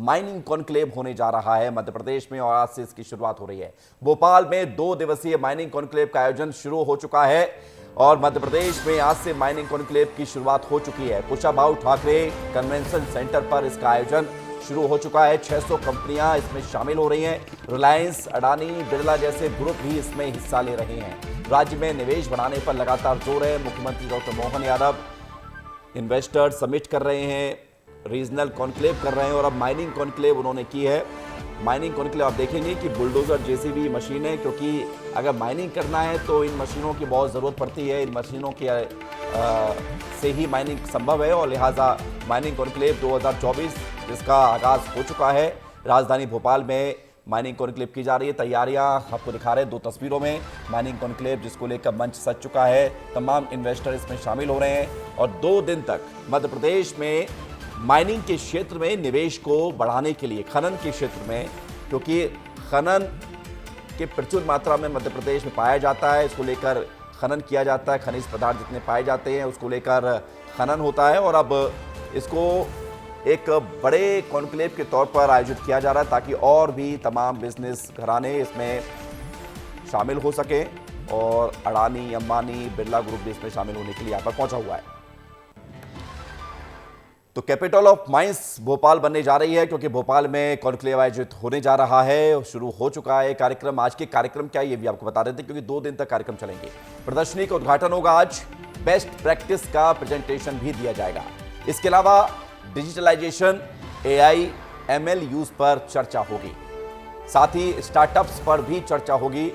Mining conclave होने जा रहा है मध्य प्रदेश में और आज से इसकी शुरुआत हो रही है। भोपाल में 2 दिवसीय माइनिंग कॉन्क्लेव का आयोजन शुरू हो चुका है और मध्य प्रदेश में आज से माइनिंग कॉन्क्लेव की शुरुआत हो चुकी है। कुशाभाऊ ठाकरे कन्वेंशन सेंटर पर इसका आयोजन शुरू हो चुका है। 600 कंपनियां इसमें शामिल हो रही हैं। रिलायंस, अडानी, बिरला जैसे ग्रुप भी इसमें हिस्सा ले रहे हैं। राज्य में निवेश बढ़ाने पर लगातार जोर है। मुख्यमंत्री doctor Mohan Yadav investor summit कर रहे हैं, रीजनल कॉन्क्लेव कर रहे हैं और अब माइनिंग कॉन्क्लेव उन्होंने की है। माइनिंग कॉन्क्लेव आप देखेंगे कि बुलडोजर जेसीबी मशीन है, क्योंकि अगर माइनिंग करना है तो इन मशीनों की बहुत ज़रूरत पड़ती है। इन मशीनों के से ही माइनिंग संभव है और लिहाजा माइनिंग कॉन्क्लेव 2024 जिसका आगाज़ हो चुका है। राजधानी भोपाल में माइनिंग कॉन्क्लेव की जा रही है। तैयारियां आपको दिखा रहे हैं 2 तस्वीरों में। माइनिंग कॉन्क्लेव जिसको लेकर मंच सज चुका है, तमाम इन्वेस्टर इसमें शामिल हो रहे हैं और 2 दिन तक मध्य प्रदेश में माइनिंग के क्षेत्र में निवेश को बढ़ाने के लिए, खनन के क्षेत्र में, क्योंकि खनन के प्रचुर मात्रा में मध्य प्रदेश में पाया जाता है, इसको लेकर खनन किया जाता है। खनिज पदार्थ जितने पाए जाते हैं उसको लेकर खनन होता है और अब इसको एक बड़े कॉन्क्लेव के तौर पर आयोजित किया जा रहा है ताकि और भी तमाम बिजनेस घराने इसमें शामिल हो सके और अडानी, अंबानी, बिरला ग्रुप भी इसमें शामिल होने के लिए यहाँ पर पहुंचा हुआ है। तो कैपिटल ऑफ माइंस भोपाल बनने जा रही है, क्योंकि भोपाल में कॉन्क्लेव आयोजित होने जा रहा है। शुरू हो चुका है कार्यक्रम। आज के कार्यक्रम क्या है ये भी आपको बता देते हैं, क्योंकि 2 दिन तक कार्यक्रम चलेंगे। प्रदर्शनी का उद्घाटन होगा आज। बेस्ट प्रैक्टिस का प्रेजेंटेशन भी दिया जाएगा। इसके अलावा डिजिटलाइजेशन, AI, ML यूज पर चर्चा होगी। साथ ही स्टार्टअप्स पर भी चर्चा होगी।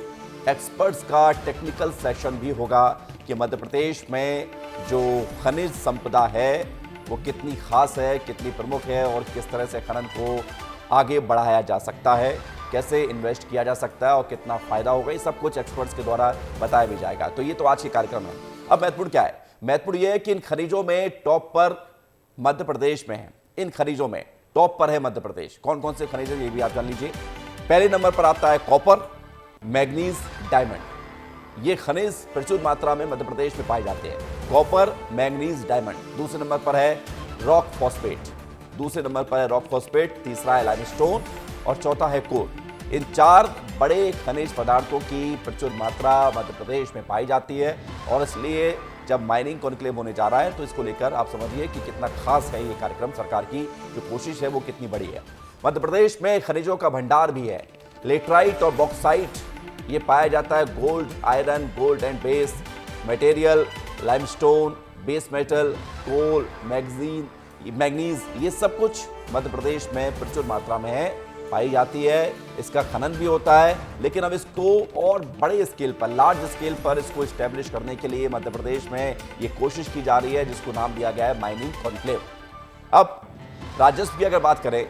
एक्सपर्ट्स का टेक्निकल सेशन भी होगा कि मध्य प्रदेश में जो खनिज संपदा है वो कितनी खास है, कितनी प्रमुख है और किस तरह से खनन को आगे बढ़ाया जा सकता है, कैसे इन्वेस्ट किया जा सकता है और कितना फायदा होगा। ये सब कुछ एक्सपर्ट्स के द्वारा बताया भी जाएगा। तो ये तो आज के कार्यक्रम है। अब महत्वपूर्ण क्या है? महत्वपूर्ण ये है कि इन खनिजों में टॉप पर मध्य प्रदेश में है। इन खनिजों में टॉप पर है मध्य प्रदेश। कौन कौन से खनिज है ये भी आप जान लीजिए। पहले नंबर पर आता है कॉपर, मैग्नीज, डायमंड। ये खनिज प्रचुर मात्रा में मध्य प्रदेश में पाए जाते हैं। Copper, manganese, diamond. दूसरे नंबर पर है रॉक फॉस्फेट। दूसरे नंबर पर है रॉक फॉस्फेट, तीसरा है लाइमस्टोन और चौथा है कोल। इन 4 बड़े खनिज पदार्थों की प्रचुर मात्रा मध्य प्रदेश में पाई जाती है और इसलिए जब माइनिंग कॉन्क्लेव होने जा रहा है तो इसको लेकर आप समझिए कि कितना खास है ये कार्यक्रम। सरकार की जो कोशिश है वो कितनी बड़ी है। मध्य प्रदेश में खनिजों का भंडार भी है। लेटराइट और बॉक्साइट ये पाया जाता है। Gold, iron, gold and base material, limestone, base metal, coal, manganese, ये सब कुछ मध्य प्रदेश में प्रचुर मात्रा में है, पाई जाती है। इसका खनन भी होता है, लेकिन अब इसको और बड़े स्केल पर, लार्ज स्केल पर इसको इस्टेब्लिश करने के लिए मध्य प्रदेश में ये कोशिश की जा रही है, जिसको नाम दिया गया है माइनिंग कॉन्क्लेव। अब राजस्व की अगर बात करें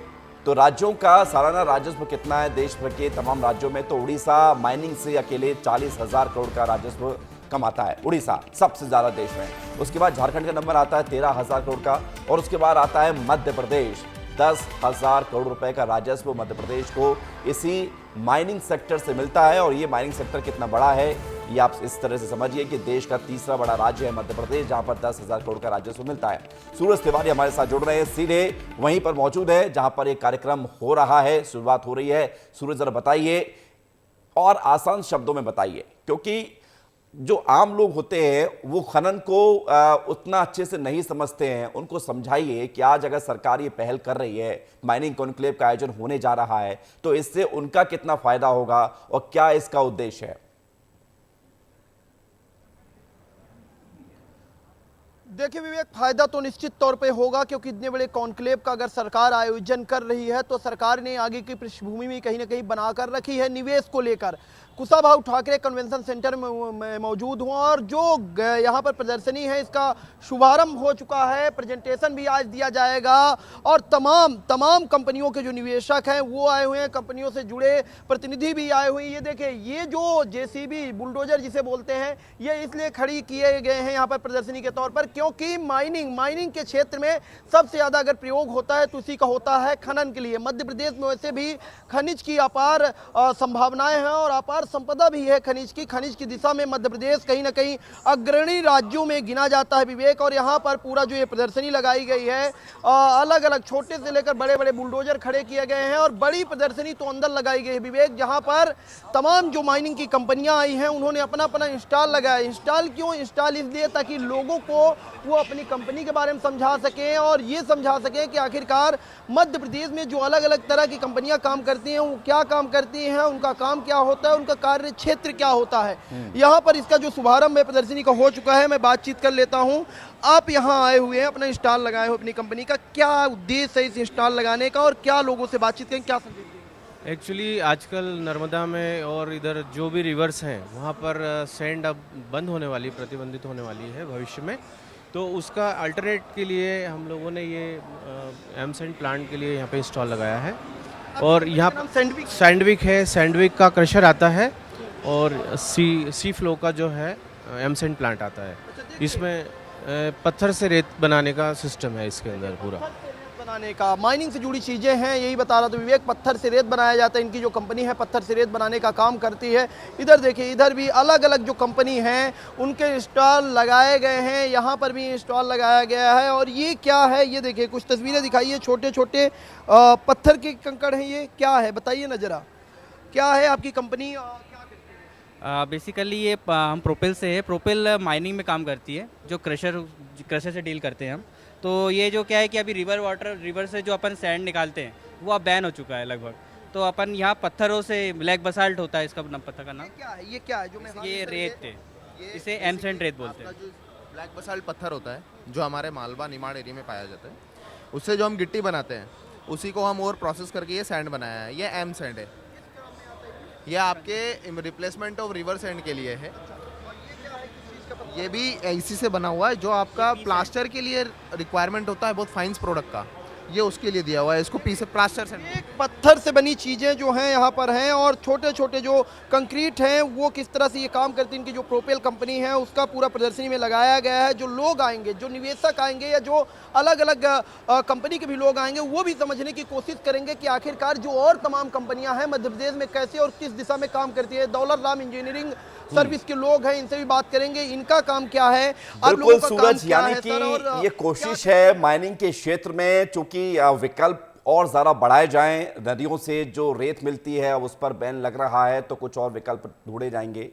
तो राज्यों का सालाना राजस्व कितना है देश भर के तमाम राज्यों में, तो उड़ीसा माइनिंग से अकेले 40,000 करोड़ का राजस्व कमाता है। उड़ीसा सबसे ज्यादा देश में। उसके बाद झारखंड का नंबर आता है 13,000 करोड़ का और उसके बाद आता है मध्य प्रदेश। 10,000 करोड़ रुपए का राजस्व मध्य प्रदेश को इसी माइनिंग सेक्टर से मिलता है। और ये माइनिंग सेक्टर कितना बड़ा है ये आप इस तरह से समझिए कि देश का तीसरा बड़ा राज्य है मध्य प्रदेश, जहां पर 10,000 करोड़ का राजस्व मिलता है। सूरज तिवारी हमारे साथ जुड़ रहे हैं, सीधे वहीं पर मौजूद है जहां पर एक कार्यक्रम हो रहा है, शुरुआत हो रही है। सूरज जरा बताइए और आसान शब्दों में बताइए, क्योंकि जो आम लोग होते हैं वो खनन को उतना अच्छे से नहीं समझते हैं। उनको समझाइए कि आज अगर सरकार ये पहल कर रही है, माइनिंग कॉन्क्लेव का आयोजन होने जा रहा है, तो इससे उनका कितना फायदा होगा और क्या इसका उद्देश्य है। देखिए विवेक, फायदा तो निश्चित तौर पे होगा, क्योंकि इतने बड़े कॉन्क्लेव का अगर सरकार आयोजन कर रही है तो सरकार ने आगे की पृष्ठभूमि में कहीं ना कहीं बनाकर रखी है निवेश को लेकर। कुशाभाऊ ठाकरे कन्वेंशन सेंटर में मौजूद हूँ और जो यहाँ पर प्रदर्शनी है इसका शुभारंभ हो चुका है। प्रेजेंटेशन भी आज दिया जाएगा और तमाम कंपनियों के जो निवेशक हैं वो आए हुए हैं, कंपनियों से जुड़े प्रतिनिधि भी आए हुए हैं। ये देखिए, ये जो जेसीबी बुलडोजर जिसे बोलते हैं, ये इसलिए खड़ी किए गए हैं यहाँ पर प्रदर्शनी के तौर पर क्योंकि माइनिंग के क्षेत्र में सबसे ज़्यादा अगर प्रयोग होता है तो उसी का होता है खनन के लिए। मध्य प्रदेश में वैसे भी खनिज की अपार संभावनाएं हैं और अपार संपदा भी है खनिज की दिशा में मध्य प्रदेश कहीं ना कहीं अग्रणी राज्यों में गिना जाता है विवेक। और यहाँ पर पूरा जो ये प्रदर्शनी लगाई गई है, अलग अलग छोटे से लेकर बड़े बड़े बुलडोजर खड़े किए गए हैं और बड़ी प्रदर्शनी तो अंदर लगाई गई है विवेक, जहाँ पर तमाम जो माइनिंग की कंपनियां आई हैं उन्होंने अपना अपना इंस्टॉल लगाया। इंस्टॉल क्यों? इंस्टॉल इसलिए ताकि लोगों को वो अपनी कंपनी के बारे में समझा सकें और ये समझा सकें कि आखिरकार मध्य प्रदेश में जो अलग अलग तरह की कंपनियां काम करती हैं वो क्या काम करती हैं, उनका काम क्या होता है, उनका कार्य क्षेत्र क्या होता है। यहाँ पर इसका जो शुभारंभ है प्रदर्शनी का हो चुका है। मैं बातचीत कर लेता हूँ। आप यहाँ आए हुए हैं, अपना इंस्टॉल लगाए हो अपनी कंपनी का, क्या उद्देश्य है इस इंस्टॉल लगाने का और क्या लोगों से बातचीत करें, क्या संदेश? एक्चुअली आजकल नर्मदा में और इधर जो भी रिवर्स हैं वहाँ पर सैंड अब बंद होने वाली, प्रतिबंधित होने वाली है भविष्य में। तो उसका अल्टरनेट के लिए हम लोगों ने ये एम सैंड प्लांट के लिए यहाँ पे इंस्टॉल लगाया है। और यहाँ पर सैंडविक है, सैंडविक का क्रशर आता है और सी फ्लो का जो है एम सैंड प्लांट आता है। इसमें पत्थर से रेत बनाने का सिस्टम है इसके अंदर पूरा। बनाने का, माइनिंग से जुड़ी चीज़ें हैं, यही बता रहा था विवेक। पत्थर से रेत बनाया जाता है, इनकी जो कंपनी है पत्थर से रेत बनाने का काम करती है। इधर देखिए, इधर भी अलग अलग जो कंपनी हैं उनके इंस्टॉल लगाए गए हैं, यहाँ पर भी इंस्टॉल लगाया गया है। और ये क्या है, ये देखिए कुछ तस्वीरें दिखाइए, छोटे छोटे पत्थर के कंकड़ हैं, ये क्या है बताइए ना जरा, क्या है आपकी कंपनी? बेसिकली ये हम प्रोपेल से है। प्रोपेल माइनिंग में काम करती है, जो क्रशर से डील करते हैं हम। तो ये जो क्या है कि अभी रिवर से जो अपन सैंड निकालते हैं वो अब बैन हो चुका है लगभग। तो अपन यहाँ पत्थरों से, ब्लैक बसाल्ट होता है इसका पत्थर का नाम। ये क्या है जो मैं ये रेत है, इसे एम सैंड रेत बोलते हैं। ब्लैक बसाल्ट पत्थर होता है जो हमारे मालवा निमाड़ एरिया में पाया जाता है। उससे जो हम गिट्टी बनाते हैं उसी को हम और प्रोसेस करके ये सैंड बनाया है। ये एम सैंड है, ये आपके रिप्लेसमेंट ऑफ रिवर सैंड के लिए है। ये भी इसी से बना हुआ है जो आपका प्लास्टर के लिए रिक्वायरमेंट होता है बहुत फाइंस प्रोडक्ट का, ये उसके लिए दिया हुआ है। इसको पीस प्लास्टर से एक पत्थर से बनी चीज़ें जो हैं यहाँ पर हैं और छोटे छोटे जो कंक्रीट हैं वो किस तरह से ये काम करती है, इनकी जो प्रोपेल कंपनी है उसका पूरा प्रदर्शनी में लगाया गया है। जो लोग आएंगे, जो निवेशक आएंगे या जो अलग अलग कंपनी के भी लोग आएंगे वो भी समझने की कोशिश करेंगे कि आखिरकार जो और तमाम कंपनियां हैं मध्य प्रदेश में कैसे और किस दिशा में काम करती है। दौलत राम इंजीनियरिंग सर्विस के लोग हैं, इनसे भी बात करेंगे, इनका काम क्या है, आप लोगों बिल्कुल का काम सूरज, क्या यानी है कि सर, और ये कोशिश है माइनिंग के क्षेत्र में, चूंकि विकल्प और ज्यादा बढ़ाए जाएं, नदियों से जो रेत मिलती है अब उस पर बैन लग रहा है तो कुछ और विकल्प ढूंढे जाएंगे।